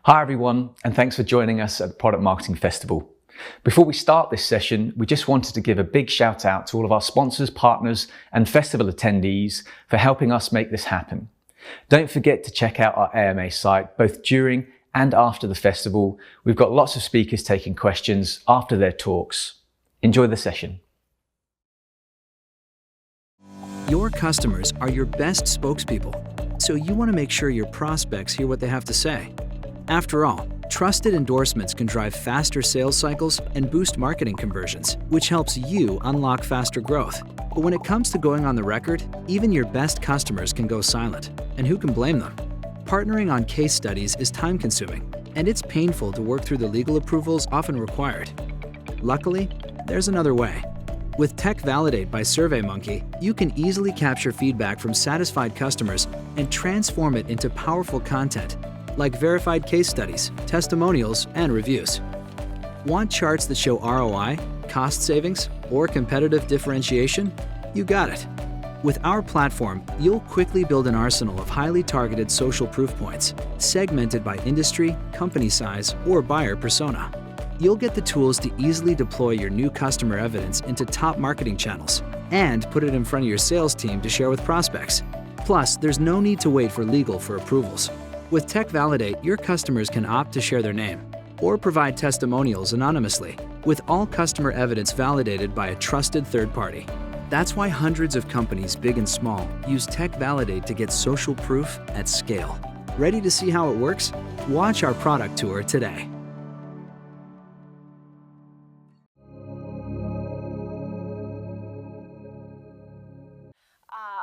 Hi everyone, and thanks for joining us at the Product Marketing Festival. Before we start this session, we just wanted to give a big shout out to all of our sponsors, partners, and festival attendees for helping us make this happen. Don't forget to check out our AMA site, both during and after the festival. We've got lots of speakers taking questions after their talks. Enjoy the session. Your customers are your best spokespeople, so you want to make sure your prospects hear what they have to say. After all, trusted endorsements can drive faster sales cycles and boost marketing conversions, which helps you unlock faster growth. But when it comes to going on the record, even your best customers can go silent, and who can blame them? Partnering on case studies is time-consuming, and it's painful to work through the legal approvals often required. Luckily, there's another way. With Tech Validate by SurveyMonkey, you can easily capture feedback from satisfied customers and transform it into powerful content, like verified case studies, testimonials, and reviews. Want charts that show ROI, cost savings, or competitive differentiation? You got it. With our platform, you'll quickly build an arsenal of highly targeted social proof points, segmented by industry, company size, or buyer persona. You'll get the tools to easily deploy your new customer evidence into top marketing channels and put it in front of your sales team to share with prospects. Plus, there's no need to wait for legal for approvals. With Tech Validate, your customers can opt to share their name or provide testimonials anonymously, with all customer evidence validated by a trusted third party. That's why hundreds of companies, big and small, use Tech Validate to get social proof at scale. Ready to see how it works? Watch our product tour today.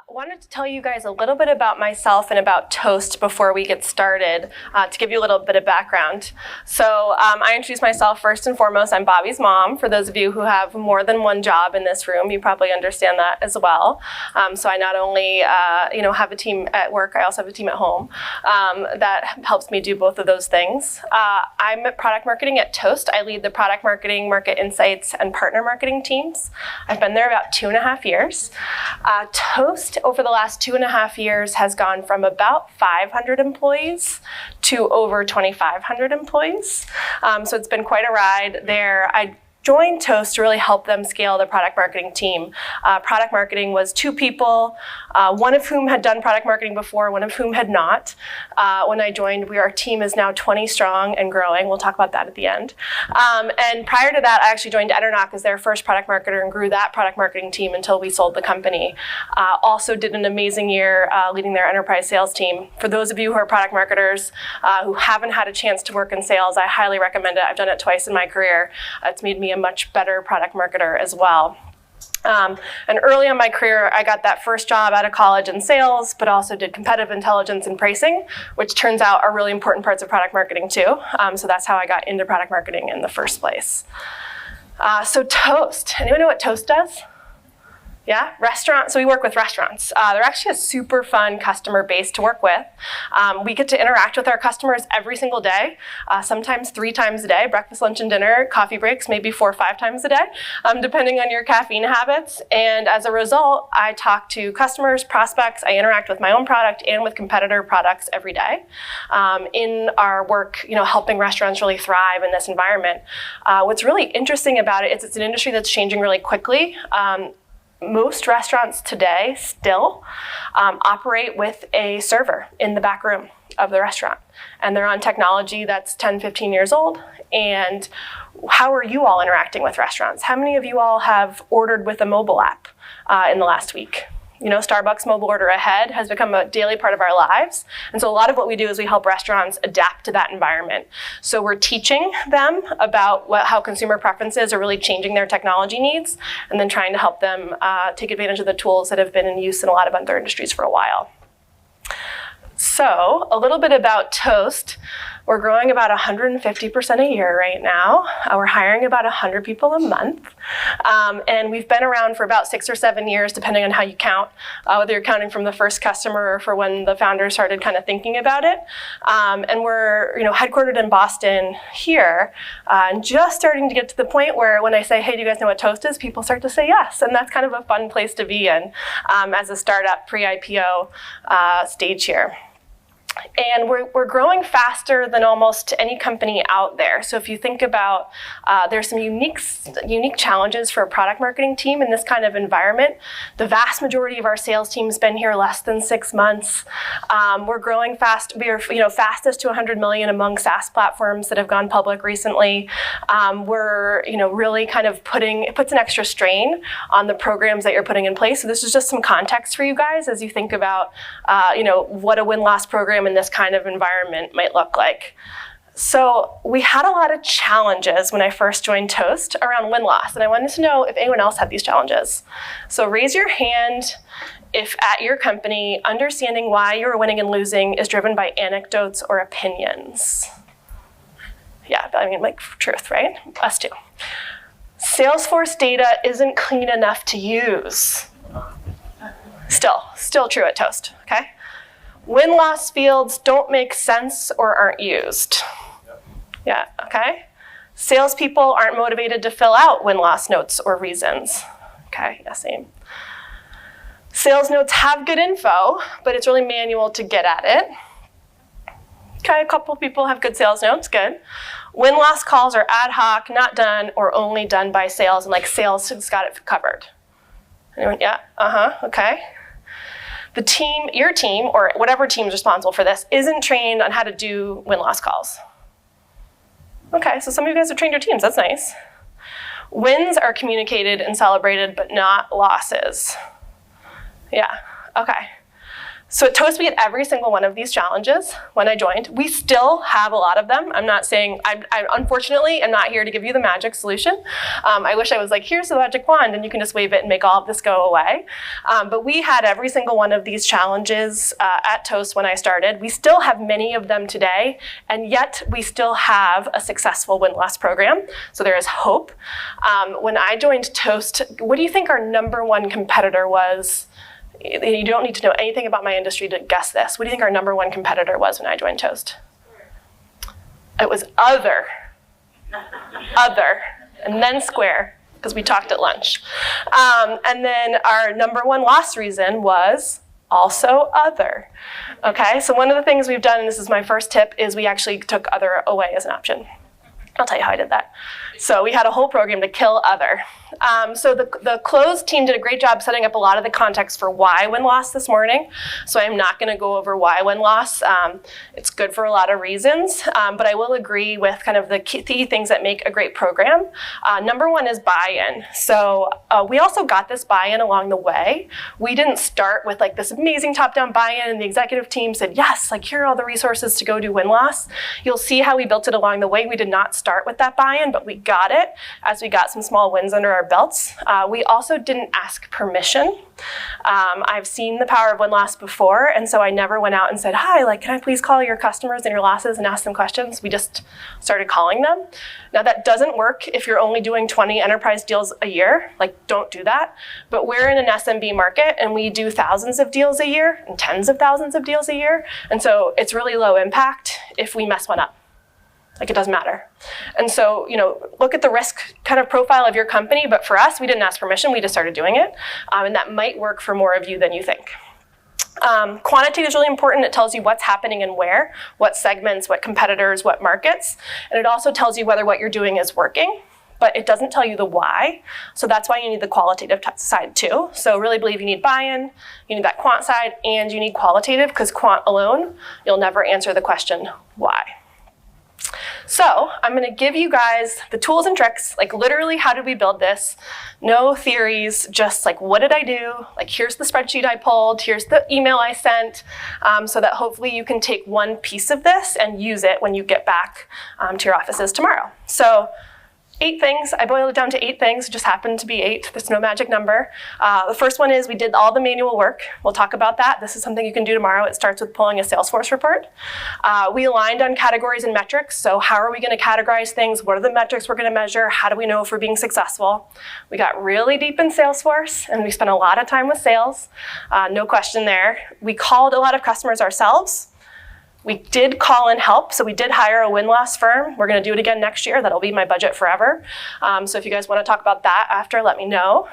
I wanted to tell you guys a little bit about myself and about Toast before we get started, to give you a little bit of background. So I introduce myself first and foremost. I'm Bobby's mom. For those of you who have more than one job in this room, you probably understand that as well. So I not only have a team at work, I also have a team at home that helps me do both of those things. I'm at product marketing at Toast. I lead the product marketing, market insights, and partner marketing teams. I've been there about 2.5 years. Toast, over the last 2.5 years, has gone from about 500 employees to over 2,500 employees. So it's been quite a ride there. I joined Toast to really help them scale the product marketing team. Product marketing was 2 people, one of whom had done product marketing before, one of whom had not. When I joined, our team is now 20 strong and growing. We'll talk about that at the end. And prior to that, I actually joined Enernoc as their first product marketer and grew that product marketing team until we sold the company. Also did an amazing year leading their enterprise sales team. For those of you who are product marketers who haven't had a chance to work in sales, I highly recommend it. I've done it twice in my career. It's made me a much better product marketer as well. And early in my career, I got that first job out of college in sales, but also did competitive intelligence and pricing, which turns out are really important parts of product marketing too. So that's how I got into product marketing in the first place. So Toast, anyone know what Toast does? Yeah, restaurants. So we work with restaurants. They're actually a super fun customer base to work with. We get to interact with our customers every single day, sometimes 3 times a day, breakfast, lunch, and dinner, coffee breaks, maybe 4 or 5 times a day, depending on your caffeine habits. And as a result, I talk to customers, prospects, I interact with my own product and with competitor products every day. In our work, helping restaurants really thrive in this environment. What's really interesting about it is it's an industry that's changing really quickly. Most restaurants today still operate with a server in the back room of the restaurant. And they're on technology that's 10, 15 years old. And how are you all interacting with restaurants? How many of you all have ordered with a mobile app in the last week? Starbucks Mobile Order Ahead has become a daily part of our lives. And so a lot of what we do is we help restaurants adapt to that environment. So we're teaching them about how consumer preferences are really changing their technology needs, and then trying to help them take advantage of the tools that have been in use in a lot of other industries for a while. So a little bit about Toast. We're growing about 150% a year right now. We're hiring about 100 people a month. And we've been around for about 6 or 7 years, depending on how you count, whether you're counting from the first customer or for when the founders started kind of thinking about it. And we're headquartered in Boston here, and just starting to get to the point where when I say, hey, do you guys know what Toast is? People start to say yes. And that's kind of a fun place to be in as a startup pre-IPO stage here. And we're growing faster than almost any company out there. So if you think about, there's some unique challenges for a product marketing team in this kind of environment. The vast majority of our sales team's been here less than 6 months. We're growing fast. We are, fastest to 100 million among SaaS platforms that have gone public recently. We're, really kind of it puts an extra strain on the programs that you're putting in place. So this is just some context for you guys as you think about, what a win-loss program in this kind of environment might look like. So we had a lot of challenges when I first joined Toast around win-loss, and I wanted to know if anyone else had these challenges. So raise your hand if at your company, understanding why you're winning and losing is driven by anecdotes or opinions. Yeah, truth, right? Us too. Salesforce data isn't clean enough to use. Still true at Toast, okay? Win-loss fields don't make sense or aren't used. Yeah, okay? Salespeople aren't motivated to fill out win-loss notes or reasons. Okay, yeah, same. Sales notes have good info, but it's really manual to get at it. Okay, a couple people have good sales notes, good. Win-loss calls are ad hoc, not done, or only done by sales, and sales has got it covered. Anyone? Yeah, okay. The team, your team, or whatever team is responsible for this, isn't trained on how to do win-loss calls. Okay, so some of you guys have trained your teams, that's nice. Wins are communicated and celebrated, but not losses. Yeah, okay. So at Toast, we had every single one of these challenges when I joined. We still have a lot of them. I'm not saying, I unfortunately am not here to give you the magic solution. I wish I was here's the magic wand and you can just wave it and make all of this go away. But we had every single one of these challenges at Toast when I started. We still have many of them today, and yet we still have a successful win-loss program. So there is hope. When I joined Toast, what do you think our number one competitor was? You don't need to know anything about my industry to guess this. What do you think our number one competitor was when I joined Toast? It was other, and then Square, because we talked at lunch. And then our number one loss reason was also other. Okay, so one of the things we've done, and this is my first tip, is we actually took other away as an option. I'll tell you how I did that. So we had a whole program to kill other. So the closed team did a great job setting up a lot of the context for why win-loss this morning. So I'm not going to go over why win-loss. It's good for a lot of reasons, but I will agree with kind of the key things that make a great program. Number one is buy-in. So we also got this buy-in along the way. We didn't start with this amazing top-down buy-in and the executive team said, yes, here are all the resources to go do win-loss. You'll see how we built it along the way. We did not start with that buy-in, but we got it as we got some small wins under our belts. We also didn't ask permission. I've seen the power of win-loss before, and so I never went out and said, hi, can I please call your customers and your losses and ask them questions? We just started calling them. Now that doesn't work if you're only doing 20 enterprise deals a year. Don't do that. But we're in an SMB market and we do thousands of deals a year and tens of thousands of deals a year. And so it's really low impact if we mess one up. It doesn't matter. And so, look at the risk kind of profile of your company, but for us, we didn't ask permission, we just started doing it. And that might work for more of you than you think. Quantitative is really important. It tells you what's happening and where, what segments, what competitors, what markets. And it also tells you whether what you're doing is working, but it doesn't tell you the why. So that's why you need the qualitative side too. So really believe you need buy-in, you need that quant side, and you need qualitative, because quant alone, you'll never answer the question, why? So I'm going to give you guys the tools and tricks, literally how did we build this? No theories, just what did I do? Here's the spreadsheet I pulled, here's the email I sent, so that hopefully you can take one piece of this and use it when you get back to your offices tomorrow. So 8 things. I boiled it down to 8 things. It just happened to be 8. There's no magic number. The first one is we did all the manual work. We'll talk about that. This is something you can do tomorrow. It starts with pulling a Salesforce report. We aligned on categories and metrics. So how are we going to categorize things? What are the metrics we're going to measure? How do we know if we're being successful? We got really deep in Salesforce, and we spent a lot of time with sales. No question there. We called a lot of customers ourselves. We did call in help, so we did hire a win-loss firm. We're going to do it again next year. That'll be my budget forever. So if you guys want to talk about that after, let me know.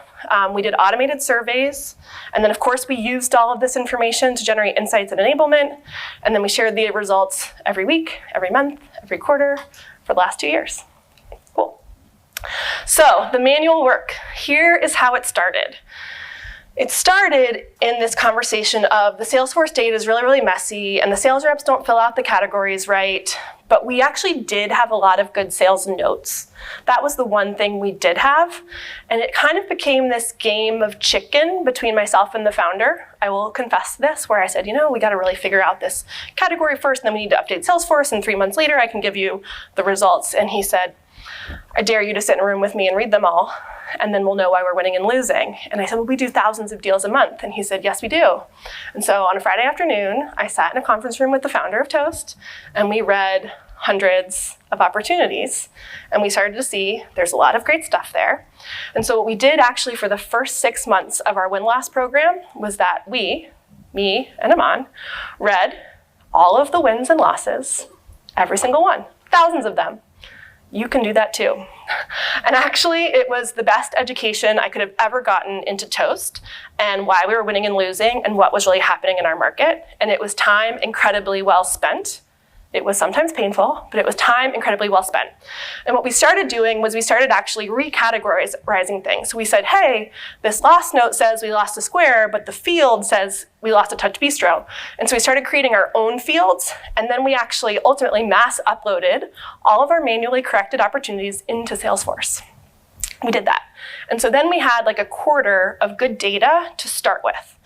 We did automated surveys. And then, of course, we used all of this information to generate insights and enablement. And then we shared the results every week, every month, every quarter for the last 2 years. Cool. So the manual work. Here is how it started. It started in this conversation of the Salesforce data is really, really messy and the sales reps don't fill out the categories right, but we actually did have a lot of good sales notes. That was the one thing we did have. And it kind of became this game of chicken between myself and the founder. I will confess this, where I said, we got to really figure out this category first, and then we need to update Salesforce, and 3 months later I can give you the results. And he said, I dare you to sit in a room with me and read them all, and then we'll know why we're winning and losing. And I said, well, we do thousands of deals a month. And he said, yes, we do. And so on a Friday afternoon, I sat in a conference room with the founder of Toast, and we read hundreds of opportunities. And we started to see there's a lot of great stuff there. And so what we did actually for the first 6 months of our win-loss program was that we, me and Aman, read all of the wins and losses, every single one, thousands of them. You can do that too. And actually, it was the best education I could have ever gotten into Toast and why we were winning and losing and what was really happening in our market. And it was time incredibly well spent. It was sometimes painful, but it was time incredibly well spent. And what we started doing was we started actually recategorizing things. So we said, hey, this loss note says we lost a Square, but the field says we lost a Touch Bistro. And so we started creating our own fields, and then we actually ultimately mass uploaded all of our manually corrected opportunities into Salesforce. We did that. And so then we had like a quarter of good data to start with.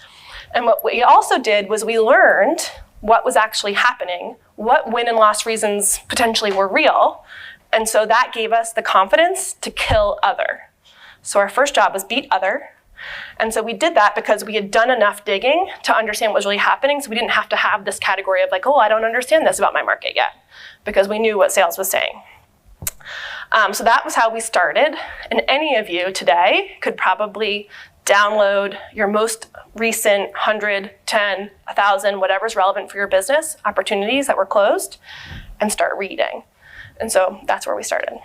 And what we also did was we learned what was actually happening, what win and loss reasons potentially were real. And so that gave us the confidence to kill other. So our first job was beat other. And so we did that because we had done enough digging to understand what was really happening. So we didn't have to have this category of like, oh, I don't understand this about my market yet, because we knew what sales was saying. So that was how we started. And any of you today could probably download your most recent 100, 10, 1,000, whatever's relevant for your business, opportunities that were closed, and start reading. And so that's where we started.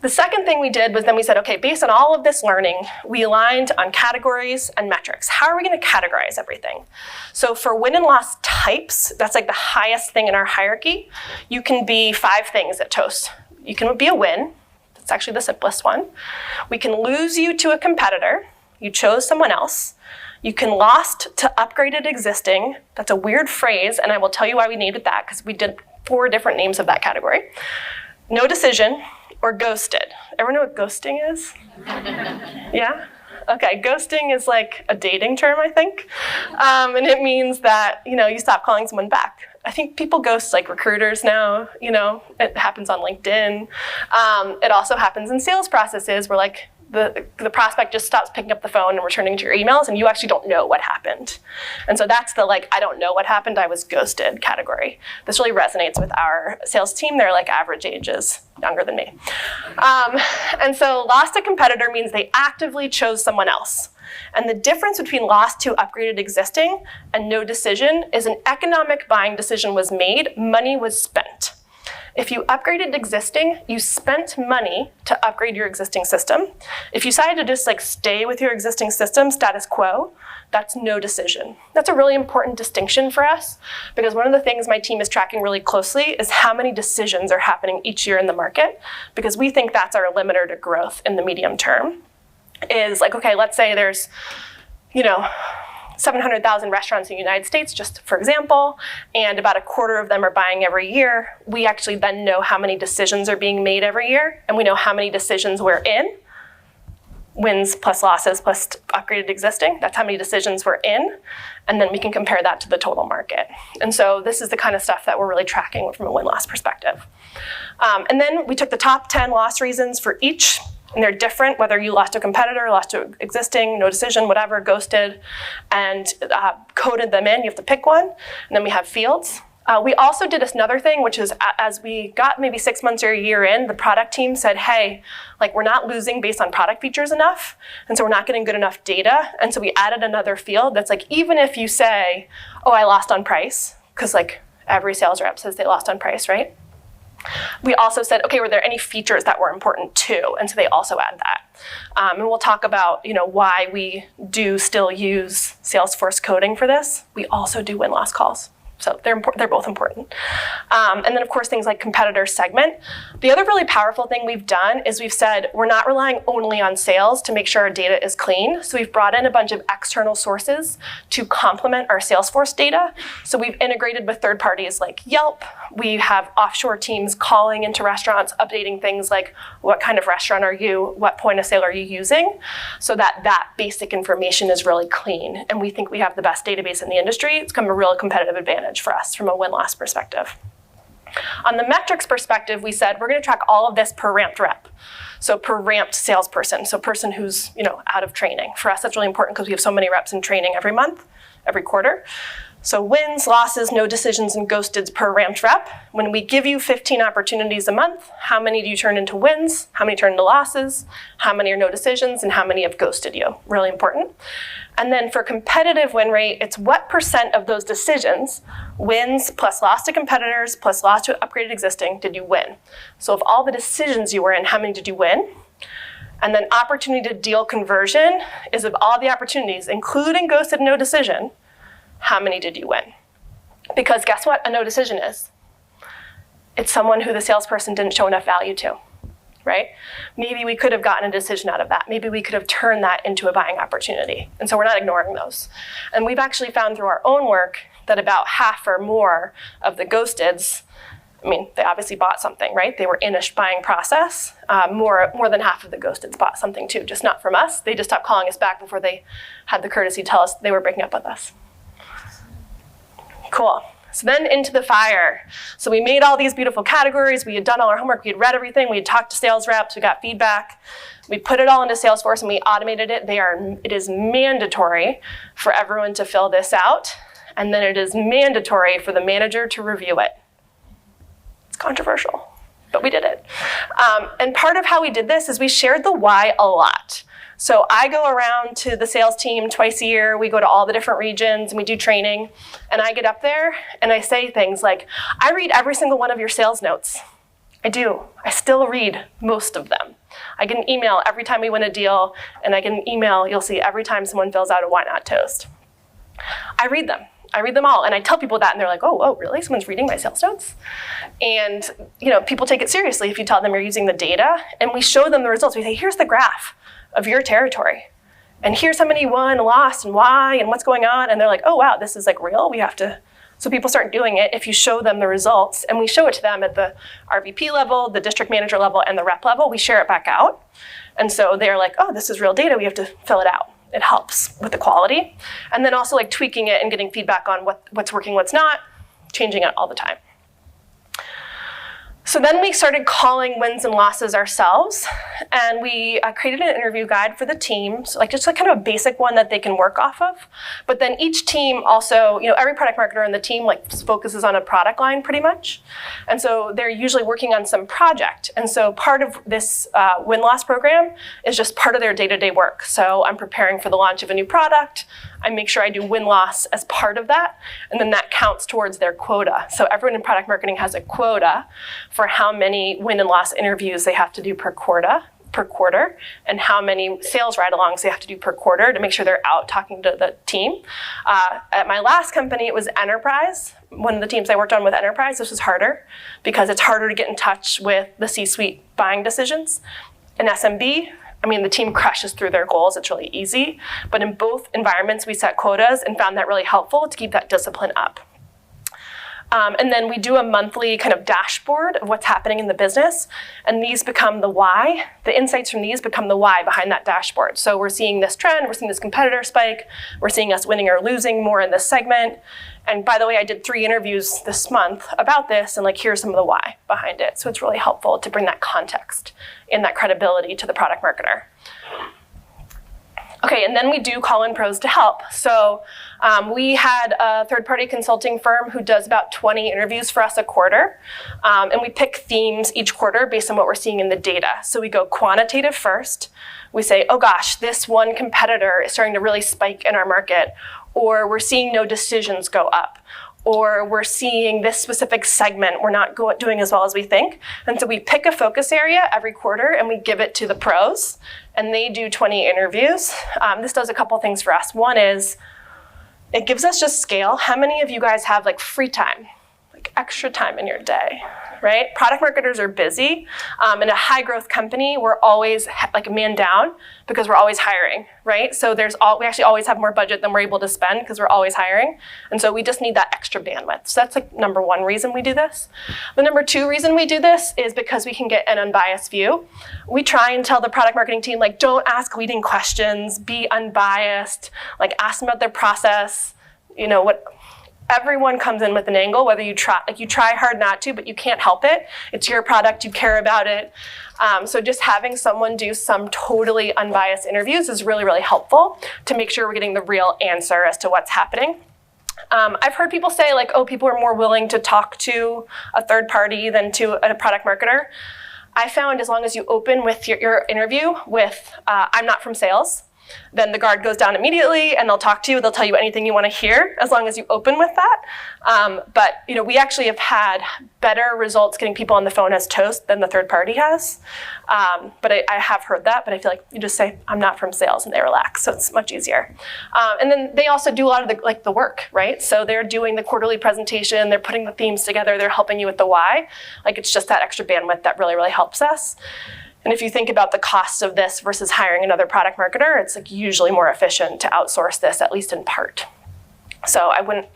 The second thing we did was then we said, okay, based on all of this learning, we aligned on categories and metrics. How are we going to categorize everything? So for win and loss types, that's like the highest thing in our hierarchy. You can be 5 things at Toast. You can be a win. It's actually the simplest one. We can lose you to a competitor. You chose someone else. You can lost to upgraded existing. That's a weird phrase, and I will tell you why we needed that, because we did 4 different names of that category. No decision, or ghosted. Everyone know what ghosting is? Yeah? Okay, ghosting is like a dating term, I think. And it means that, you stop calling someone back. I think people ghost like recruiters now, it happens on LinkedIn. It also happens in sales processes where like the prospect just stops picking up the phone and returning to your emails, and you actually don't know what happened. And so that's the like, I don't know what happened, I was ghosted category. This really resonates with our sales team. They're like average ages, younger than me. And so lost to competitor means they actively chose someone else. And the difference between lost to upgraded existing and no decision is an economic buying decision was made, money was spent. If you upgraded existing, you spent money to upgrade your existing system. If you decided to just like stay with your existing system, status quo, that's no decision. That's a really important distinction for us, because one of the things my team is tracking really closely is how many decisions are happening each year in the market, because we think that's our limiter to growth in the medium term. Is like, okay, let's say there's, 700,000 restaurants in the United States, just for example, and about a quarter of them are buying every year. We actually then know how many decisions are being made every year, and we know how many decisions we're in. Wins plus losses plus upgraded existing, that's how many decisions we're in, and then we can compare that to the total market. And so this is the kind of stuff that we're really tracking from a win-loss perspective. And then we took the top 10 loss reasons for each, and they're different, whether you lost to a competitor, lost to existing, no decision, whatever, ghosted, and coded them in. You have to pick one, and then we have fields. We also did another thing, which is as we got maybe 6 months or a year in, the product team said, hey, like we're not losing based on product features enough, and so we're not getting good enough data. And so we added another field that's like, even if you say, oh, I lost on price, because like Every sales rep says they lost on price, right? We also said, okay, were there any features that were important too? And so they also add that. And we'll talk about, why we do still use Salesforce coding for this. We also do win-loss calls. So they're both important. And then of course, things like competitor segment. The other really powerful thing we've done is we've said we're not relying only on sales to make sure our data is clean. So we've brought in a bunch of external sources to complement our Salesforce data. So we've integrated with third parties like Yelp. We have offshore teams calling into restaurants, updating things like what kind of restaurant are you, what point of sale are you using, so that basic information is really clean. And we think we have the best database in the industry. It's become a real competitive advantage for us from a win-loss perspective. On the metrics perspective, we said we're going to track all of this per ramped rep. So per ramped salesperson, so person who's out of training. For us, that's really important because we have so many reps in training every month, every quarter. So wins, losses, no decisions, and ghosteds per ramped rep. When we give you 15 opportunities a month, how many do you turn into wins? How many turn into losses? How many are no decisions? And how many have ghosted you? Really important. And then for competitive win rate, it's what % of those decisions, wins plus loss to competitors plus loss to upgraded existing, did you win? So of all the decisions you were in, how many did you win? And then opportunity to deal conversion is of all the opportunities, including ghosted no decision, how many did you win? Because guess what a no decision is? It's someone who the salesperson didn't show enough value to, right? Maybe we could have gotten a decision out of that. Maybe we could have turned that into a buying opportunity. And so we're not ignoring those. And we've actually found through our own work that about half or more of the ghosteds, they obviously bought something, right? They were in a buying process. More than half of the ghosteds bought something too, just not from us. They just stopped calling us back before they had the courtesy to tell us they were breaking up with us. Cool. So then into the fire. So we made all these beautiful categories. We had done all our homework. We had read everything. We had talked to sales reps. We got feedback. We put it all into Salesforce and we automated it. It is mandatory for everyone to fill this out. And then it is mandatory for the manager to review it. It's controversial, but we did it. And part of how we did this is we shared the why a lot. So I go around to the sales team twice a year. We go to all the different regions and we do training. And I get up there and I say things like, I read every single one of your sales notes. I do. I still read most of them. I get an email every time we win a deal, and I get an email, you'll see, every time someone fills out a why not toast. I read them. I read them all, and I tell people that, and they're like, oh, really? Someone's reading my sales notes? And people take it seriously if you tell them you're using the data, and we show them the results. We say, here's the graph of your territory. And here's how many you won, lost, and why, and what's going on. And they're like, oh, wow, this is like real. We have to. So people start doing it if you show them the results. And we show it to them at the RVP level, the district manager level, and the rep level. We share it back out. And so they're like, oh, this is real data. We have to fill it out. It helps with the quality. And then also like tweaking it and getting feedback on what's working, what's not, changing it all the time. So then we started calling wins and losses ourselves, and we created an interview guide for the team, so just kind of a basic one that they can work off of. But then each team also, every product marketer in the team focuses on a product line pretty much, and so they're usually working on some project. And so part of this win-loss program is just part of their day-to-day work. So I'm preparing for the launch of a new product. I make sure I do win-loss as part of that, and then that counts towards their quota. So everyone in product marketing has a quota for how many win and loss interviews they have to do per quarter, and how many sales ride-alongs they have to do per quarter to make sure they're out talking to the team. At my last company, it was enterprise. One of the teams I worked on with enterprise, this was harder because it's harder to get in touch with the C-suite buying decisions. In SMB, the team crushes through their goals. It's really easy. But in both environments, we set quotas and found that really helpful to keep that discipline up. And then we do a monthly kind of dashboard of what's happening in the business. And these become the why. The insights from these become the why behind that dashboard. So we're seeing this trend. We're seeing this competitor spike. We're seeing us winning or losing more in this segment. And by the way, I did 3 interviews this month about this, and here's some of the why behind it. So it's really helpful to bring that context and that credibility to the product marketer. Okay, and then we do call in pros to help. So we had a third-party consulting firm who does about 20 interviews for us a quarter. And we pick themes each quarter based on what we're seeing in the data. So we go quantitative first. We say, oh gosh, this one competitor is starting to really spike in our market, or we're seeing no decisions go up, or we're seeing this specific segment, we're not doing as well as we think. And so we pick a focus area every quarter and we give it to the pros, and they do 20 interviews. This does a couple things for us. One is it gives us just scale. How many of you guys have like free time, like extra time in your day, right? Product marketers are busy. In a high growth company, we're always like a man down because we're always hiring, right? So we actually always have more budget than we're able to spend because we're always hiring. And so we just need that extra bandwidth. So that's like number one reason we do this. The number two reason we do this is because we can get an unbiased view. We try and tell the product marketing team, like, don't ask leading questions, be unbiased, like ask them about their process, what. Everyone comes in with an angle, whether you try hard not to, but you can't help it. It's your product, you care about it. So just having someone do some totally unbiased interviews is really, really helpful to make sure we're getting the real answer as to what's happening. I've heard people say like, oh, people are more willing to talk to a third party than to a product marketer. I found as long as you open with your interview with, I'm not from sales, then the guard goes down immediately and they'll talk to you. They'll tell you anything you want to hear as long as you open with that. But we actually have had better results getting people on the phone as Toast than the third party has. But I have heard that, but I feel like you just say, I'm not from sales, and they relax. So it's much easier. And then they also do a lot of the work, right? So they're doing the quarterly presentation, they're putting the themes together, they're helping you with the why. Like it's just that extra bandwidth that really, really helps us. And if you think about the cost of this versus hiring another product marketer, it's like usually more efficient to outsource this, at least in part. So I wouldn't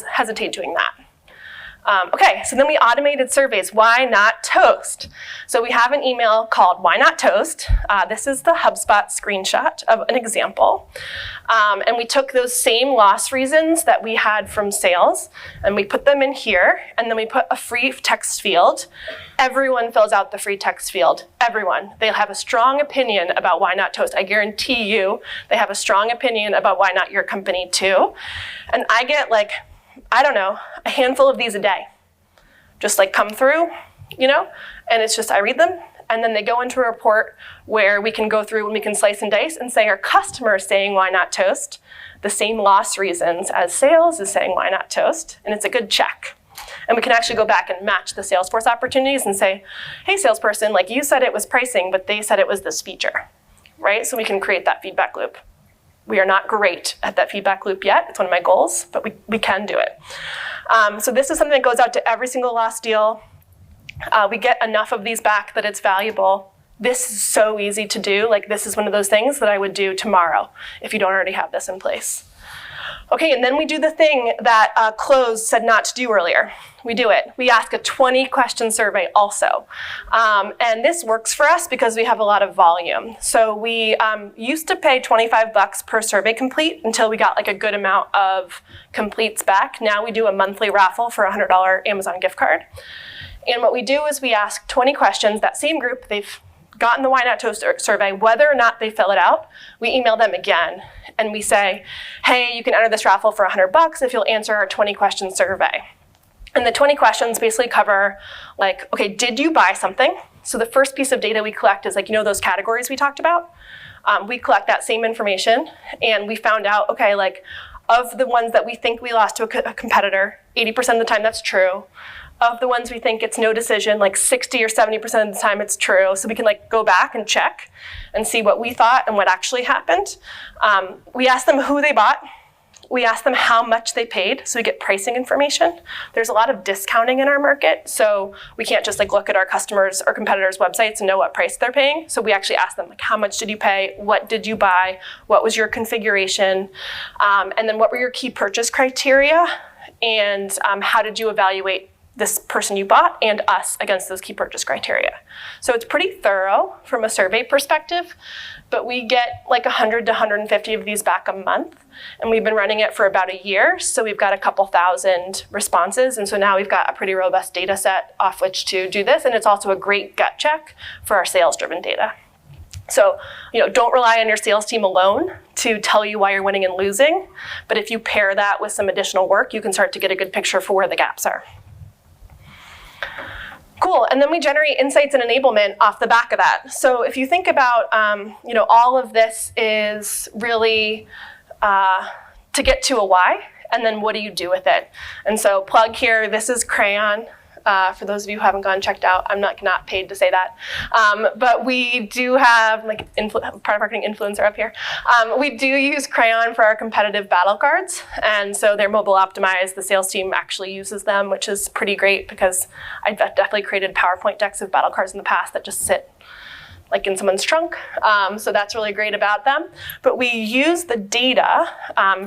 hesitate doing that. Okay, so then we automated surveys. Why not Toast? So we have an email called Why Not Toast? This is the HubSpot screenshot of an example. And we took those same loss reasons that we had from sales, and we put them in here, and then we put a free text field. Everyone fills out the free text field. Everyone. They'll have a strong opinion about Why Not Toast. I guarantee you they have a strong opinion about why not your company too. And I get a handful of these a day. Just come through, and it's just I read them, and then they go into a report where we can go through and we can slice and dice and say our customer is saying Why Not Toast. The same loss reasons as sales is saying Why Not Toast, and it's a good check. And we can actually go back and match the Salesforce opportunities and say, hey, salesperson, you said it was pricing, but they said it was this feature, right? So we can create that feedback loop. We are not great at that feedback loop yet. It's one of my goals, but we can do it. So this is something that goes out to every single lost deal. We get enough of these back that it's valuable. This is so easy to do. This is one of those things that I would do tomorrow if you don't already have this in place. Okay, and then we do the thing that Close said not to do earlier. We do it. We ask a 20-question survey also. And this works for us because we have a lot of volume. So we used to pay $25 per survey complete until we got a good amount of completes back. Now we do a monthly raffle for a $100 Amazon gift card. And what we do is we ask 20 questions. That same group, they've gotten the Why Not Toast survey, whether or not they fill it out, we email them again. And we say, hey, you can enter this raffle for $100 if you'll answer our 20-question survey. And the 20 questions basically cover okay, did you buy something? So the first piece of data we collect is those categories we talked about. We collect that same information, and we found out, okay, of the ones that we think we lost to a competitor, 80% of the time that's true. Of the ones we think it's no decision, 60 or 70% of the time it's true. So we can go back and check and see what we thought and what actually happened. We ask them who they bought. We ask them how much they paid, so we get pricing information. There's a lot of discounting in our market, so we can't just look at our customers or competitors' websites and know what price they're paying. So we actually ask them how much did you pay, what did you buy, what was your configuration, and then what were your key purchase criteria, and how did you evaluate this person you bought and us against those key purchase criteria. So it's pretty thorough from a survey perspective, but we get 100 to 150 of these back a month, and we've been running it for about a year, so we've got a couple thousand responses, and so now we've got a pretty robust data set off which to do this, and it's also a great gut check for our sales-driven data. So, don't rely on your sales team alone to tell you why you're winning and losing, but if you pair that with some additional work, you can start to get a good picture for where the gaps are. Cool, and then we generate insights and enablement off the back of that. So if you think about, all of this is really to get to a why, and then what do you do with it? And so plug here, this is Crayon. For those of you who haven't gone and checked out, I'm not paid to say that. But we do have, like, product marketing influencer up here. We do use Crayon for our competitive battle cards. And so they're mobile optimized. The sales team actually uses them, which is pretty great because I've definitely created PowerPoint decks of battle cards in the past that just sit like in someone's trunk. So that's really great about them. But we use the data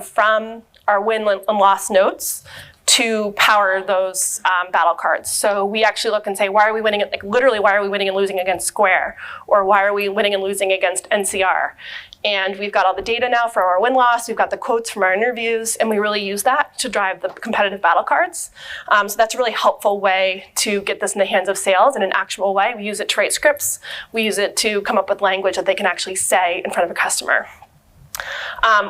from our win and loss notes to power those battle cards. So we actually look and say, why are we winning, like literally, why are we winning and losing against Square? Or why are we winning and losing against NCR? And we've got all the data now for our win-loss, we've got the quotes from our interviews, and we really use that to drive the competitive battle cards. So that's a really helpful way to get this in the hands of sales in an actual way. We use it to write scripts. We use it to come up with language that they can actually say in front of a customer.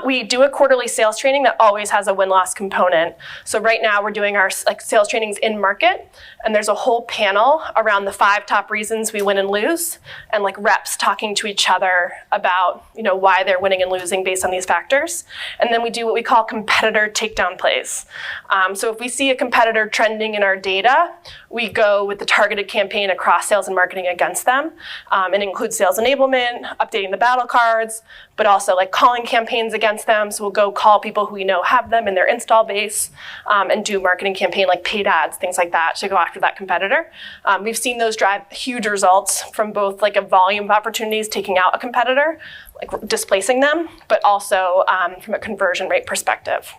We do a quarterly sales training that always has a win-loss component. So right now we're doing our sales trainings in market, and there's a whole panel around the 5 top reasons we win and lose, and like reps talking to each other about why they're winning and losing based on these factors. And then we do what we call competitor takedown plays. So if we see a competitor trending in our data, we go with the targeted campaign across sales and marketing against them. It includes sales enablement, updating the battle cards, but also like calling campaigns against them. So we'll go call people who we know have them in their install base and do marketing campaign like paid ads, things like that, to go after that competitor. We've seen those drive huge results from both like a volume of opportunities taking out a competitor, like displacing them, but also from a conversion rate perspective.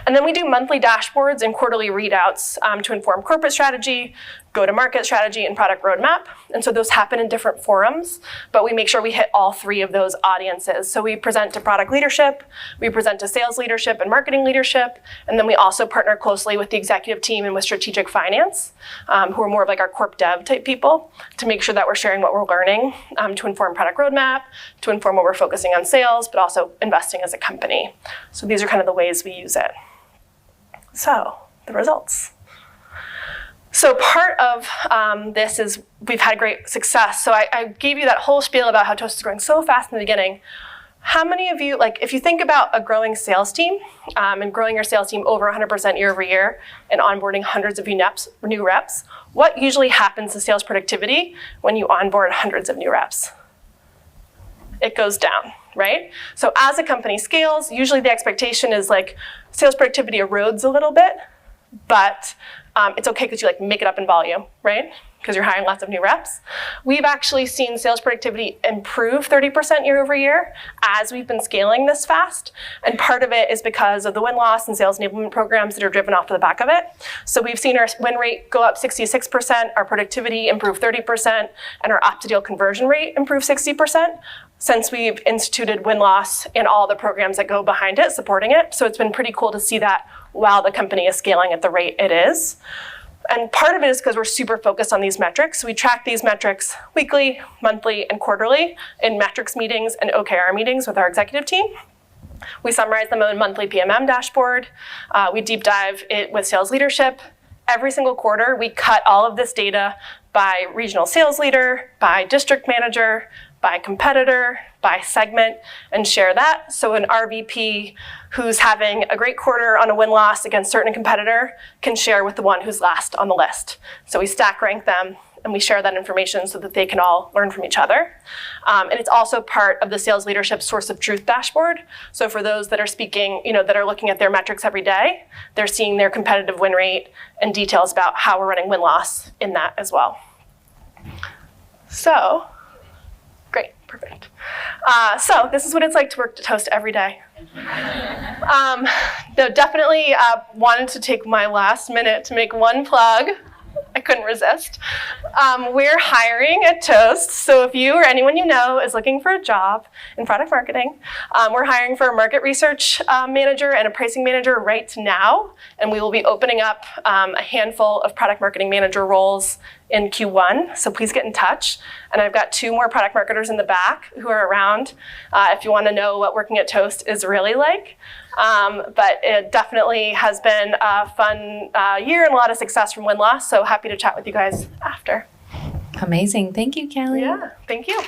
And then we do monthly dashboards and quarterly readouts to inform corporate strategy, go-to-market strategy, and product roadmap. And so those happen in different forums, but we make sure we hit all 3 of those audiences. So we present to product leadership, we present to sales leadership and marketing leadership, and then we also partner closely with the executive team and with strategic finance, who are more of like our corp dev type people, to make sure that we're sharing what we're learning to inform product roadmap, to inform what we're focusing on sales, but also investing as a company. So these are kind of the ways we use it. So the results. So part of this is we've had great success. So I gave you that whole spiel about how Toast is growing so fast in the beginning. How many of you, like if you think about a growing sales team and growing your sales team over 100% year over year and onboarding hundreds of new reps, what usually happens to sales productivity when you onboard hundreds of new reps? It goes down, right? So as a company scales, usually the expectation is like sales productivity erodes a little bit, but it's okay because you like make it up in volume, right? Because you're hiring lots of new reps. We've actually seen sales productivity improve 30% year over year as we've been scaling this fast. And part of it is because of the win-loss and sales enablement programs that are driven off the back of it. So we've seen our win rate go up 66%, our productivity improve 30%, and our opt-to-deal conversion rate improve 60% since we've instituted win-loss and all the programs that go behind it, supporting it. So it's been pretty cool to see that while the company is scaling at the rate it is. And part of it is because we're super focused on these metrics. We track these metrics weekly, monthly, and quarterly in metrics meetings and OKR meetings with our executive team. We summarize them in a monthly PMM dashboard. We deep dive it with sales leadership. Every single quarter, we cut all of this data by regional sales leader, by district manager, by competitor, by segment, and share that. So an RVP who's having a great quarter on a win-loss against a certain competitor can share with the one who's last on the list. So we stack rank them and we share that information so that they can all learn from each other. And it's also part of the sales leadership source of truth dashboard. So for those that are speaking, that are looking at their metrics every day, they're seeing their competitive win rate and details about how we're running win-loss in that as well. So, great, perfect. So this is what it's like to work at Toast every day. Definitely wanted to take my last minute to make one plug. I couldn't resist. We're hiring at Toast, so if you or anyone you know is looking for a job in product marketing, we're hiring for a market research manager and a pricing manager right now, and we will be opening up a handful of product marketing manager roles in Q1, so please get in touch. And I've got 2 more product marketers in the back who are around if you want to know what working at Toast is really like. But it definitely has been a fun year and a lot of success from win-loss, so happy to chat with you guys after. Amazing. Thank you, Kelly. Yeah, thank you.